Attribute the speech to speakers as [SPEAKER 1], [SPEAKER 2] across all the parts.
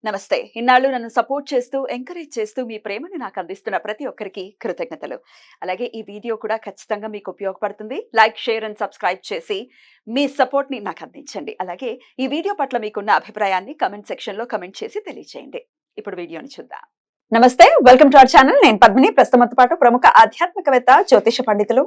[SPEAKER 1] నమస్తే. ఇన్నాళ్ళు నన్ను సపోర్ట్ చేస్తూ, ఎంకరేజ్ చేస్తూ మీ ప్రేమని నాకు అందిస్తున్న ప్రతి ఒక్కరికి కృతజ్ఞతలు. అలాగే ఈ వీడియో కూడా ఖచ్చితంగా మీకు ఉపయోగపడుతుంది. లైక్, షేర్ అండ్ సబ్స్క్రైబ్ చేసి మీ సపోర్ట్‌ని నాకు అందించండి. అలాగే ఈ వీడియో పట్ల మీకున్న అభిప్రాయాన్ని కామెంట్ సెక్షన్‌లో కామెంట్ చేసి తెలియజేయండి. ఇప్పుడు వీడియోని చూద్దాం. నమస్తే, వెల్కమ్ టు అవర్ ఛానల్. నేను పద్మిని. ప్రస్తుతంతో పాటు ప్రముఖ ఆధ్యాత్మికవేత్త, జ్యోతిష పండితులు,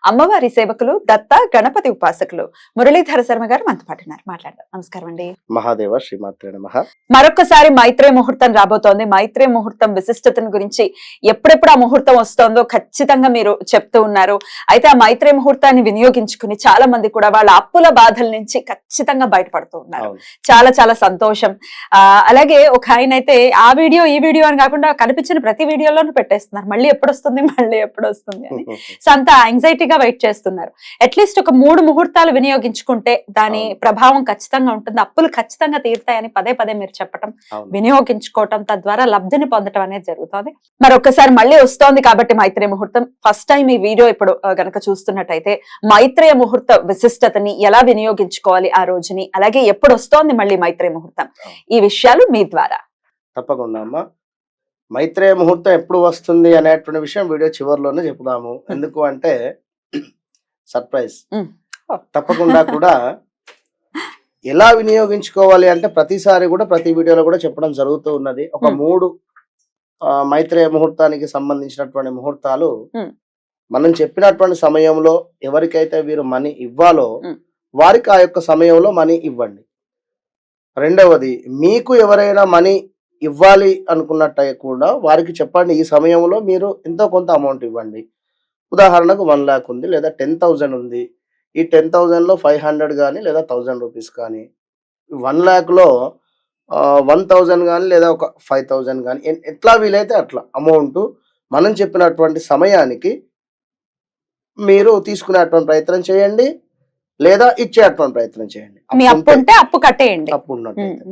[SPEAKER 1] అమ్మవారి సేవకులు, దత్త గణపతి ఉపాసకులు మురళీధర శర్మ గారు మనతో పాటు ఉన్నారు. మాట్లాడదాం. నమస్కారం అండి.
[SPEAKER 2] మహాదేవ శ్రీమాత్రే నమః.
[SPEAKER 1] మరొకసారి మైత్రేయ ముహూర్తం రాబోతోంది. మైత్రేయ ముహూర్తం విశిష్టతను గురించి ఎప్పుడెప్పుడు ఆ ముహూర్తం వస్తోందో ఖచ్చితంగా మీరు చెప్తూ ఉన్నారు. అయితే ఆ మైత్రేయ ముహూర్తాన్ని వినియోగించుకుని చాలా మంది కూడా వాళ్ళ అప్పుల బాధల నుంచి ఖచ్చితంగా బయటపడుతూ ఉన్నారు. చాలా చాలా సంతోషం. అలాగే ఒక ఆయన అయితే ఆ వీడియో ఈ వీడియో అని కాకుండా కనిపించిన ప్రతి వీడియోలోనూ పెట్టేస్తున్నారు, మళ్ళీ ఎప్పుడు వస్తుంది అని. సో అంత యాంగ్జైటీగా వెయిట్ చేస్తున్నారు. అట్లీస్ట్ ఒక 3 ముహూర్తాలు వినియోగించుకుంటే దాని ప్రభావం ఖచ్చితంగా ఉంటుంది, అప్పులు ఖచ్చితంగా తీరుతాయని పదే పదే మీరు చెప్పటం, వినియోగించుకోవటం, తద్వారా లబ్ధిని పొందడం అనేది జరుగుతుంది. మరి ఒక్కసారి మళ్ళీ వస్తోంది కాబట్టి మైత్రేయ ముహూర్తం ఫస్ట్ టైం ఈ వీడియో ఇప్పుడు గనక చూస్తున్నట్టయితే మైత్రేయ ముహూర్త విశిష్టతని ఎలా వినియోగించుకోవాలి ఆ రోజుని, అలాగే ఎప్పుడు వస్తోంది మళ్ళీ మైత్రేయ ముహూర్తం, ఈ విషయాలు మీ ద్వారా.
[SPEAKER 2] తప్పకుండా అమ్మా. మైత్రేయ ముహూర్తం ఎప్పుడు వస్తుంది అనేటువంటి విషయం వీడియో చివరిలోనే చెప్పుదాము. ఎందుకు అంటే సర్ప్రైజ్. తప్పకుండా కూడా ఎలా వినియోగించుకోవాలి అంటే ప్రతిసారి కూడా ప్రతి వీడియోలో కూడా చెప్పడం జరుగుతూ ఉన్నది. ఒక 3 మైత్రేయ ముహూర్తానికి సంబంధించినటువంటి ముహూర్తాలు మనం చెప్పినటువంటి సమయంలో ఎవరికైతే వీరు మనీ ఇవ్వాలో వారికి ఆ యొక్క సమయంలో మనీ ఇవ్వండి. రెండవది, మీకు ఎవరైనా మనీ ఇవ్వాలి అనుకున్నట్టు కూడా వారికి చెప్పండి, ఈ సమయంలో మీరు ఎంతో కొంత అమౌంట్ ఇవ్వండి. ఉదాహరణకు 1 lakh ఉంది, లేదా 10,000 ఉంది. ఈ 10,000లో 500 కానీ లేదా 1000 రూపీస్ కానీ, 1 lakhలో 1000 కానీ లేదా ఒక 5000 కానీ, ఎట్లా వీలైతే అట్లా అమౌంట్ మనం చెప్పినటువంటి సమయానికి మీరు తీసుకునేటువంటి ప్రయత్నం చేయండి, లేదా ఇచ్చేటువంటి ప్రయత్నం చేయండి.
[SPEAKER 1] అప్పు కట్టేయండి.
[SPEAKER 2] అప్పు ఉన్నట్టయితే,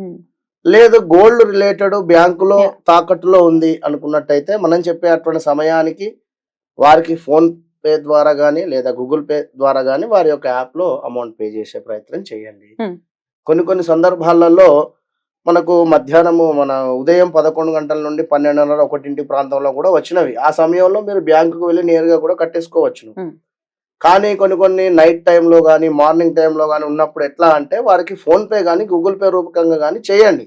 [SPEAKER 2] లేదు గోల్డ్ రిలేటెడ్ బ్యాంకులో తాకట్టులో ఉంది అనుకున్నట్టయితే మనం చెప్పేటువంటి సమయానికి వారికి ఫోన్ పే ద్వారా కానీ లేదా గూగుల్ పే ద్వారా కానీ వారి యొక్క యాప్లో అమౌంట్ పే చేసే ప్రయత్నం చేయండి. కొన్ని సందర్భాలలో మనకు మధ్యాహ్నము మన ఉదయం 11 గంటల నుండి 12:30, 1 ప్రాంతంలో కూడా వచ్చినవి. ఆ సమయంలో మీరు బ్యాంకుకు వెళ్ళి నేరుగా కూడా కట్టేసుకోవచ్చు. కానీ కొన్ని నైట్ టైంలో కానీ మార్నింగ్ టైంలో కానీ ఉన్నప్పుడు ఎట్లా అంటే వారికి ఫోన్ పే కానీ గూగుల్ పే రూపకంగా కానీ చేయండి.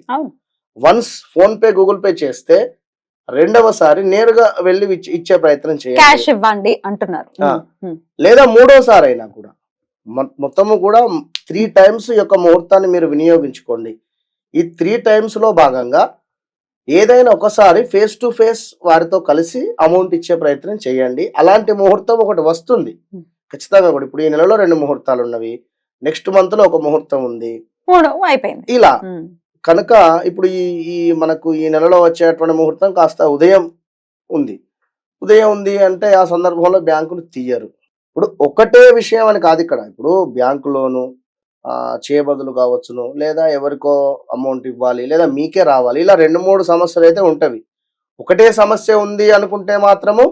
[SPEAKER 2] Once phone pay Google pay చేస్తే రెండవసారి నేరుగా వెళ్ళి ఇచ్చే ప్రయత్నం చేయండి,
[SPEAKER 1] క్యాష్ ఇవ్వండి అంటున్నారు.
[SPEAKER 2] లేదా మూడోసారి అయినా కూడా మొత్తము కూడా 3 times యొక్క ముహూర్తాన్ని మీరు వినియోగించుకోండి. ఈ 3 times లో భాగంగా ఏదైనా ఒకసారి ఫేస్ టు ఫేస్ వారితో కలిసి అమౌంట్ ఇచ్చే ప్రయత్నం చేయండి. అలాంటి ముహూర్తం ఒకటి వస్తుంది ఖచ్చితంగా కూడా. ఇప్పుడు ఈ నెలలో 2 ముహూర్తాలు ఉన్నవి, నెక్స్ట్ మంత్ లో ఒక ముహూర్తం ఉంది,
[SPEAKER 1] 3 అయిపోయింది
[SPEAKER 2] ఇలా. కనుక ఇప్పుడు ఈ మనకు ఈ నెలలో వచ్చేటువంటి ముహూర్తం కాస్త ఉదయం ఉంది అంటే ఆ సందర్భంలో బ్యాంకులు తీయరు. ఇప్పుడు ఒకటే విషయం అని కాదు ఇక్కడ. ఇప్పుడు బ్యాంకు లోను చేయబదులు కావచ్చును, లేదా ఎవరికో అమౌంట్ ఇవ్వాలి, లేదా మీకే రావాలి, ఇలా 2-3 సమస్యలు అయితే ఉంటవి. ఒకటే సమస్య ఉంది అనుకుంటే మాత్రము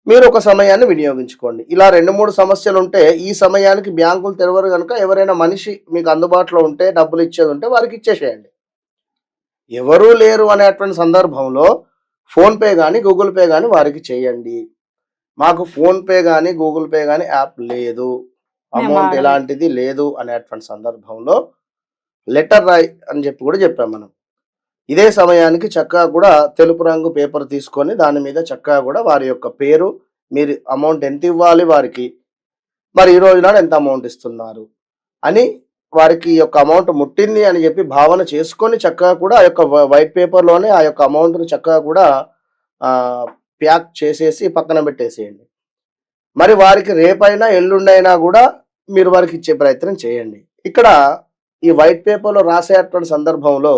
[SPEAKER 2] మీరు ఒక సమయాన్ని వినియోగించుకోండి. ఇలా 2-3 సమస్యలు ఉంటే ఈ సమయానికి బ్యాంకులు తెరవరు కనుక ఎవరైనా మనిషి మీకు అందుబాటులో ఉంటే, డబ్బులు ఇచ్చేది ఉంటే వారికి ఇచ్చేసేయండి. ఎవరూ లేరు అనేటువంటి సందర్భంలో ఫోన్ పే కానీ గూగుల్ పే కానీ వారికి చేయండి. మాకు ఫోన్ పే కానీ గూగుల్ పే కానీ యాప్ లేదు, అమౌంట్ ఎలాంటిది లేదు అనేటువంటి సందర్భంలో లెటర్ రాయ్ అని చెప్పి కూడా చెప్పాం మనం. ఇదే సమయానికి చక్కగా కూడా తెలుపు రంగు పేపర్ తీసుకొని దాని మీద చక్కగా కూడా వారి యొక్క పేరు, మీరు అమౌంట్ ఎంత ఇవ్వాలి వారికి, మరి ఈ రోజు నాడు ఎంత అమౌంట్ ఇస్తున్నారు అని, వారికి ఈ యొక్క అమౌంట్ ముట్టింది అని చెప్పి భావన చేసుకొని చక్కగా కూడా ఆ యొక్క వైట్ పేపర్లోనే ఆ యొక్క అమౌంట్ని చక్కగా కూడా ప్యాక్ చేసేసి పక్కన పెట్టేసేయండి. మరి వారికి రేపైనా ఎల్లుండైనా కూడా మీరు వారికి ఇచ్చే ప్రయత్నం చేయండి. ఇక్కడ ఈ వైట్ పేపర్లో రాసేటువంటి సందర్భంలో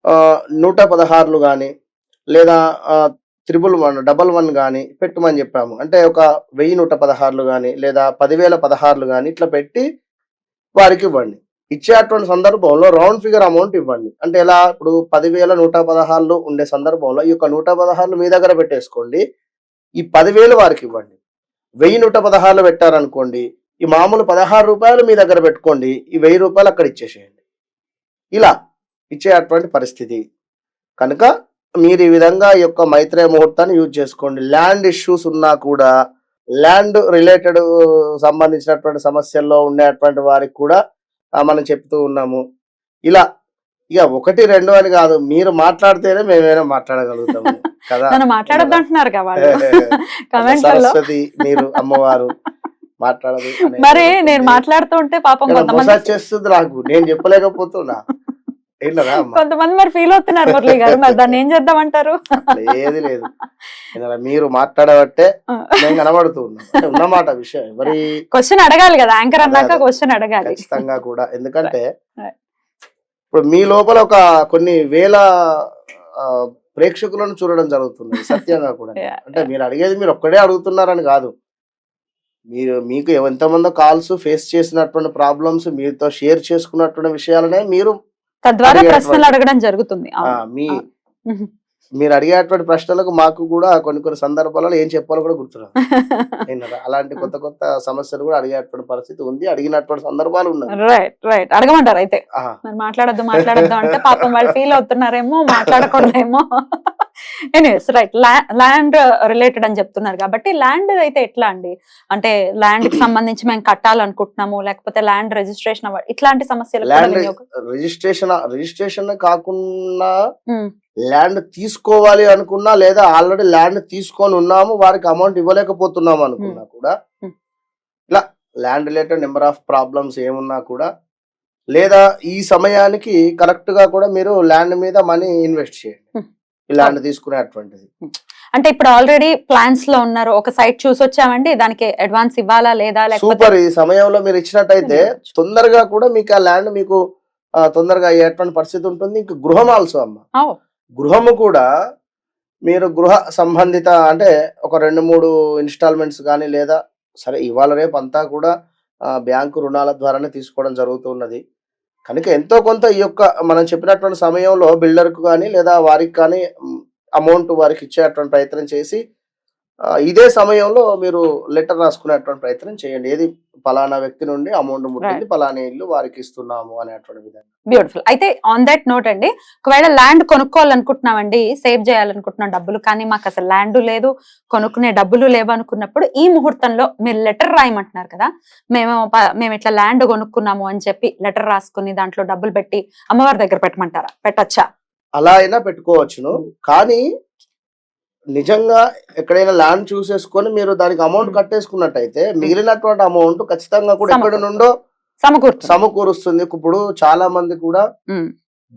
[SPEAKER 2] 116 కానీ లేదా 111 కానీ పెట్టమని చెప్పాము. అంటే ఒక 1116 కానీ లేదా 10,016 కానీ ఇట్లా పెట్టి వారికి ఇవ్వండి. ఇచ్చేటువంటి సందర్భంలో రౌండ్ ఫిగర్ అమౌంట్ ఇవ్వండి. అంటే ఎలా, ఇప్పుడు 10,116 ఉండే సందర్భంలో ఈ యొక్క 116 మీ దగ్గర పెట్టేసుకోండి, ఈ 10,000 వారికి ఇవ్వండి. 1,116 పెట్టారనుకోండి, ఈ మామూలు 16 రూపాయలు మీ దగ్గర పెట్టుకోండి, ఈ 1,000 రూపాయలు అక్కడ ఇచ్చేసేయండి. ఇలా ఇచ్చేటువంటి పరిస్థితి. కనుక మీరు ఈ విధంగా ఈ యొక్క మైత్రేయ ముహూర్తాన్ని యూజ్ చేసుకోండి. ల్యాండ్ ఇష్యూస్ ఉన్నా కూడా, ల్యాండ్ రిలేటెడ్ సంబంధించినటువంటి సమస్యల్లో ఉండేటువంటి వారికి కూడా మనం చెప్తూ ఉన్నాము. ఇలా ఇక 1, 2 అని కాదు, మీరు మాట్లాడితేనే మేమైనా మాట్లాడగలుగుతాము కదా.
[SPEAKER 1] నన్ను మాట్లాడద్దు అంటున్నారు
[SPEAKER 2] సరస్వతి మీరు అమ్మవారు మాట్లాడదు
[SPEAKER 1] మరి నేను మాట్లాడుతూ ఉంటే పాపం కొంతమంది
[SPEAKER 2] చేస్తుంది నాకు, నేను చెప్పలేకపోతున్నా.
[SPEAKER 1] కొంతమంది మరి ఫీల్ అవుతున్నారు మురళి గారు, మరి దాన్ని ఏం చేద్దామంటారు?
[SPEAKER 2] ఏది లేదు, మీరు మాట్లాడబట్టే నేను కనబడుతూ ఉన్నా ఉన్నమాట విషయం. ఎవరి
[SPEAKER 1] క్వశ్చన్ అడగాలి కదా, యాంకర్ అన్నాక క్వశ్చన్ అడగాలి
[SPEAKER 2] ఖచ్చితంగా కూడా. ఎందుకంటే ఇప్పుడు మీ లోపల ఒక కొన్ని వేల ప్రేక్షకులను చూడడం జరుగుతుంది సత్యంగా కూడా. అంటే మీరు అడిగేది మీరు ఒక్కడే అడుగుతున్నారని కాదు, మీకు ఎంతమంది కాల్స్ ఫేస్ చేసినటువంటి ప్రాబ్లమ్స్ మీతో షేర్ చేసుకున్నటువంటి విషయాలనే మీరు
[SPEAKER 1] తద్వారా ప్రశ్నలు అడగడం జరుగుతుంది.
[SPEAKER 2] మీరు అడిగేటువంటి ప్రశ్నలకు మాకు కూడా కొన్ని సందర్భాలలో ఏం చెప్పాలో కూడా గుర్తురాదు. అలాంటి కొత్త సమస్యలు కూడా అడిగేటువంటి పరిస్థితి ఉంది, అడిగినటువంటి సందర్భాలు ఉన్నాయి.
[SPEAKER 1] రైట్ అడగమంటారు అయితే. మాట్లాడద్దు అంటే పాపం వాళ్ళు ఫీల్ అవుతున్నారేమో, మాట్లాడకూడదేమో. ఎనీవేస్ రైట్, ల్యాండ్ రిలేటెడ్ అని చెప్తున్నారు కాబట్టి ల్యాండ్ అయితే ఎట్లా అండి? అంటే ల్యాండ్ కి సంబంధించి మేము కట్టాలనుకుంటున్నాము, లేకపోతే ల్యాండ్ రిజిస్ట్రేషన్ ఇట్లాంటి సమస్యలు.
[SPEAKER 2] రిజిస్ట్రేషన్ కాకుండా ల్యాండ్ తీసుకోవాలి అనుకున్నా, లేదా ఆల్రెడీ ల్యాండ్ తీసుకొని ఉన్నాము వారికి అమౌంట్ ఇవ్వలేకపోతున్నాము అనుకున్నా కూడా, ఇలా land related number of problems ఏమున్నా కూడా, లేదా ఈ సమయానికి కరెక్ట్ గా కూడా మీరు ల్యాండ్ మీద మనీ ఇన్వెస్ట్ చేయండి, ఈ ల్యాండ్ తీసుకునేటువంటిది.
[SPEAKER 1] అంటే ఇప్పుడు ఆల్రెడీ ప్లాన్స్ లో ఉన్నారు, ఒక సైట్ చూసి వచ్చామండి, దానికి అడ్వాన్స్ ఇవ్వాలా లేదా?
[SPEAKER 2] సూపర్, ఈ సమయంలో మీరు ఇచ్చినట్టయితే తొందరగా కూడా మీకు ఆ ల్యాండ్ మీకు తొందరగా అయ్యేటువంటి పరిస్థితి ఉంటుంది. ఇంకా గృహం ఆల్సో అమ్మ, గృహము కూడా మీరు గృహ సంబంధిత అంటే ఒక 2-3 ఇన్స్టాల్మెంట్స్ కానీ, లేదా సరే ఇవాళ రేపు అంతా కూడా బ్యాంకు రుణాల ద్వారానే తీసుకోవడం జరుగుతున్నది. కనుక ఎంతో కొంత ఈ యొక్క మనం చెప్పినటువంటి సమయంలో బిల్డర్కు కానీ లేదా వారికి కానీ అమౌంట్ వారికి ఇచ్చేటువంటి ప్రయత్నం చేసి ఇదే సమయంలో మీరు లెటర్ రాసుకునేటువంటి ప్రయత్నం చేయండి. ఏది పలానా వ్యక్తి నుండి అమౌంట్ ముట్టింది, పలానా ఇల్లు వారికి ఇస్తున్నాము అనేటువంటి విధంగా.
[SPEAKER 1] బ్యూటిఫుల్. అయితే ఆన్ దట్ నోట్ అండి, ఒకవేళ ల్యాండ్ కొనుక్కోవాలనుకుంటున్నామండి, సేవ్ చేయాలనుకుంటున్నాం డబ్బులు, కానీ మాకు అసలు ల్యాండ్ లేదు, కొనుక్కునే డబ్బులు లేవు అనుకున్నప్పుడు ఈ ముహూర్తంలో మీరు లెటర్ రాయమంటున్నారు కదా, మేము ఇట్లా ల్యాండ్ కొనుక్కున్నాము అని చెప్పి లెటర్ రాసుకుని దాంట్లో డబ్బులు పెట్టి అమ్మవారి దగ్గర పెట్టమంటారా? పెట్టచ్చా?
[SPEAKER 2] అలా అయినా పెట్టుకోవచ్చును, కానీ నిజంగా ఎక్కడైనా ల్యాండ్ చూసేసుకొని మీరు దానికి అమౌంట్ కట్టేసుకున్నట్టయితే మిగిలినటువంటి అమౌంట్ ఖచ్చితంగా కూడా ఎక్కడి నుండో సమకూరుస్తుంది. ఇప్పుడు చాలా మంది కూడా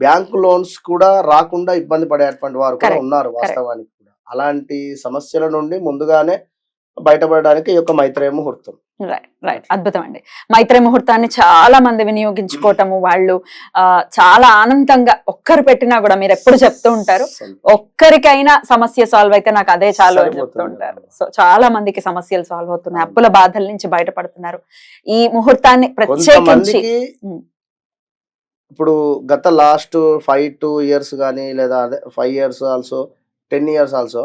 [SPEAKER 2] బ్యాంక్ లోన్స్ కూడా రాకుండా ఇబ్బంది పడేటువంటి వారు కూడా ఉన్నారు వాస్తవానికి కూడా. అలాంటి సమస్యల నుండి ముందుగానే బయటపడడానికి ఈ యొక్క మైత్రేయ ముహూర్తం.
[SPEAKER 1] రైట్, అద్భుతం అండి. మైత్రేయ ముహూర్తాన్ని చాలా మంది వినియోగించుకోవటము, వాళ్ళు చాలా ఆనందంగా, ఒక్కరు పెట్టినా కూడా మీరు ఎప్పుడు చెప్తూ ఉంటారు, ఒక్కరికైనా సమస్య సాల్వ్ అయితే నాకు అదే చాలు అని చెప్తూ ఉంటారు. సో చాలా మందికి సమస్యలు సాల్వ్ అవుతున్నాయి, అప్పుల బాధల నుంచి బయటపడుతున్నారు. ఈ ముహూర్తాన్ని ప్రత్యేకించి
[SPEAKER 2] ఇప్పుడు గత లాస్ట్ 5 years కానీ, లేదా అదే 5 years ఆల్సో, 10 years ఆల్సో,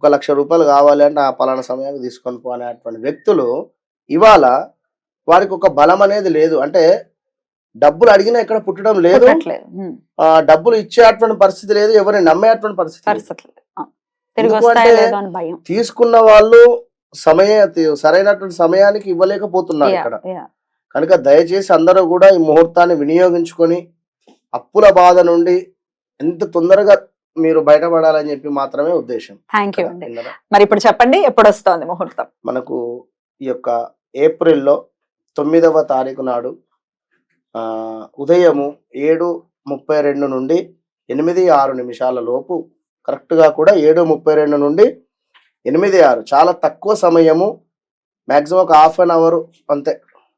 [SPEAKER 2] 1 లక్ష రూపాయలు కావాలి అంటే ఆ పలానా సమయానికి తీసుకొని పోనేటువంటి వ్యక్తులు ఇవాళ వారికి ఒక బలం అనేది లేదు. అంటే డబ్బులు అడిగినా ఎక్కడ పుట్టడం లేదు, డబ్బులు ఇచ్చేటువంటి పరిస్థితి లేదు, ఎవరిని నమ్మేటువంటి పరిస్థితి. తీసుకున్న వాళ్ళు సరైనటువంటి సమయానికి ఇవ్వలేకపోతున్నారు ఇక్కడ. కనుక దయచేసి అందరూ కూడా ఈ ముహూర్తాన్ని వినియోగించుకొని అప్పుల బాధ నుండి ఎంత తొందరగా మీరు బయటపడాలని చెప్పి మాత్రమే ఉద్దేశం.
[SPEAKER 1] థ్యాంక్ యూ అండి. మరి ఇప్పుడు చెప్పండి, ఎప్పుడు వస్తుంది ముహూర్తం?
[SPEAKER 2] మనకు ఈ యొక్క ఏప్రిల్లో 9వ తారీఖు నాడు ఉదయము 7:32 నుండి 8:06 లోపు, కరెక్ట్ గా కూడా 7:32 నుండి 8:06, చాలా తక్కువ సమయము, మాక్సిమం ఒక హాఫ్ అన్ అవర్ అంతే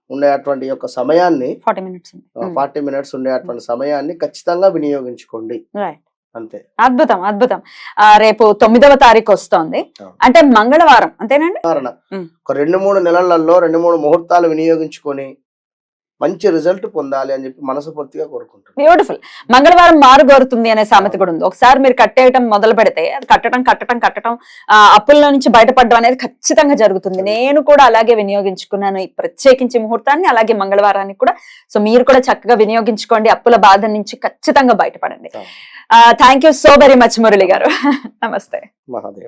[SPEAKER 2] ఉండేటువంటి యొక్క సమయాన్ని, 40 minutes ఉండేటువంటి సమయాన్ని ఖచ్చితంగా వినియోగించుకోండి. అంతే.
[SPEAKER 1] అద్భుతం, అద్భుతం. రేపు 9వ తారీఖు వస్తోంది, అంటే మంగళవారం అంతేనండి.
[SPEAKER 2] ఒక 2-3 నెలలలో 2-3 ముహూర్తాలు వినియోగించుకొని మంచి రిజల్ట్ పొందాలి అని చెప్పి మనస్ఫూర్తిగా కోరుకుంటున్నాను.
[SPEAKER 1] బ్యూటిఫుల్. మంగళవారం మారు గోరుతుంది అనే సామెత కూడా ఉంది. ఒకసారి మీరు కట్టేయటం మొదలు పెడితే అది కట్టడం అప్పుల్లో నుంచి బయటపడడం అనేది ఖచ్చితంగా జరుగుతుంది. నేను కూడా అలాగే వినియోగించుకున్నాను ఈ ప్రత్యేకించి ముహూర్తాన్ని, అలాగే మంగళవారాన్ని కూడా. సో మీరు కూడా చక్కగా వినియోగించుకోండి, అప్పుల బాధ నుంచి ఖచ్చితంగా బయటపడండి. Thank you so very much Murali garu. నమస్తే.
[SPEAKER 2] మహాదేవ్.